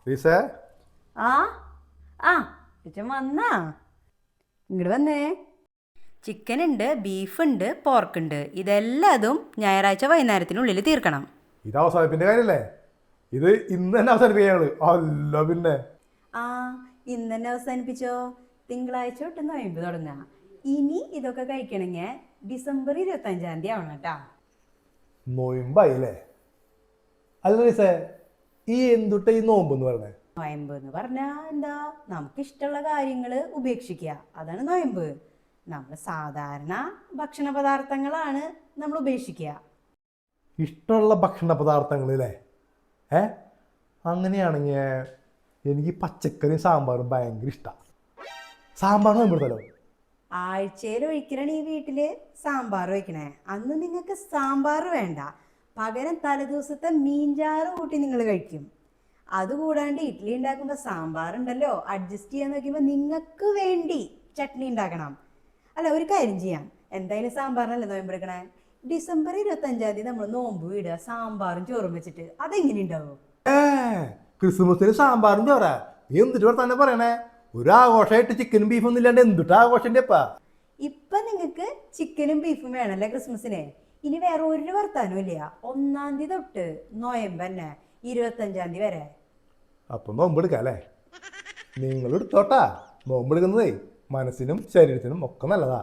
റീസേ ആ ആ അച്ഛൻ വന്നാ ഇങ്ങോട്ട് വന്നേ. ചിക്കൻ ഉണ്ട്, ബീഫ് ഉണ്ട്, പോർക്ക് ഉണ്ട്. ഇതെല്ലാതും ഞായറാഴ്ച വൈകുന്നേരത്തിനുള്ളിൽ തീർക്കണം. ഇത് അവസാനിപ്പിന്റെ കാര്യല്ലേ? ഇത് ഇന്ന് തന്നെ അവസാനിപ്പിക്കാണ്. അല്ല പിന്നെ ആ ഇന്ന് തന്നെ അവസാനിപ്പിച്ചോ. തിങ്കളാഴ്ച തൊട്ട് നോയമ്പ് തുടങ്ങാം. ഇനി ഇതൊക്കെ കഴിക്കണമെങ്കിൽ ഡിസംബർ 25 ആവണം കേട്ടാ. നോയമ്പായില്ലേ? അല്ല റീസേ, ഈ എന്തുട്ട ഈ നോമ്പെന്ന് പറയണേ? നോയമ്പ് എന്ന് പറഞ്ഞാ എന്താ, നമുക്ക് ഇഷ്ടമുള്ള കാര്യങ്ങൾ ഉപേക്ഷിക്കുക, അതാണ് നോയമ്പ്. നമ്മൾ സാധാരണ ഭക്ഷണ പദാർത്ഥങ്ങളാണ് നമ്മൾ ഉപേക്ഷിക്കുക. ഇഷ്ടമുള്ള ഭക്ഷണ പദാർത്ഥങ്ങളില്ലേ? ഏ അങ്ങനെയാണെങ്കിൽ എനിക്ക് പച്ചക്കറിയും സാമ്പാറും ഭയങ്കര ഇഷ്ടമാണ്. സാമ്പാർ നോമ്പെടുത്തല്ലോ. ആഴ്ചയിൽ ഒഴിക്കലാണ് ഈ വീട്ടില് സാമ്പാർ വയ്ക്കണേ. അന്ന് നിങ്ങൾക്ക് സാമ്പാർ വേണ്ട, പകരം തലേദിവസത്തെ മീൻചാറ് കൂട്ടി നിങ്ങൾ കഴിക്കും. അതുകൂടാണ്ട് ഇഡ്ഡലി ഉണ്ടാക്കുമ്പോൾ സാമ്പാർ ഉണ്ടല്ലോ, അഡ്ജസ്റ്റ് ചെയ്യാൻ നോക്കുമ്പോൾ നിങ്ങൾക്ക് വേണ്ടി ചട്നി ഉണ്ടാക്കണം. അല്ല, ഒരു കാര്യം ചെയ്യാം, എന്തായാലും സാമ്പാറിനല്ലേ നോയമ്പെടുക്കണേ. ഡിസംബർ 25 നമ്മൾ നോമ്പ് വിടുക സാമ്പാറും ചോറും വെച്ചിട്ട്. അതെങ്ങനെ ഉണ്ടാവും? ക്രിസ്മസിന് സാമ്പാറും ചോറാ? നീ എന്തിട്ട് തന്നെ പറയണേ? ഒരു ആഘോഷമായിട്ട് ചിക്കനും ബീഫും ഒന്നും ഇല്ലാണ്ട് എന്തിട്ട് ആഘോഷന്റെ ഇപ്പാ? ഇപ്പൊ നിങ്ങൾക്ക് ചിക്കനും ബീഫും വേണല്ലേ ക്രിസ്മസിന്? ഇനി വേറെ ഒരു വർത്താനവും ഇല്ല. 1-ാം തീയതി തൊട്ട് നോയമ്പ് തന്നെ, 25-ാം തീയതി വരെ. അപ്പൊ നോമ്പെടുക്കാം അല്ലേ? നിങ്ങൾ എടുത്തോട്ടാ. നോമ്പെടുക്കുന്നതേ മനസ്സിനും ശരീരത്തിനും ഒക്കെ നല്ലതാ.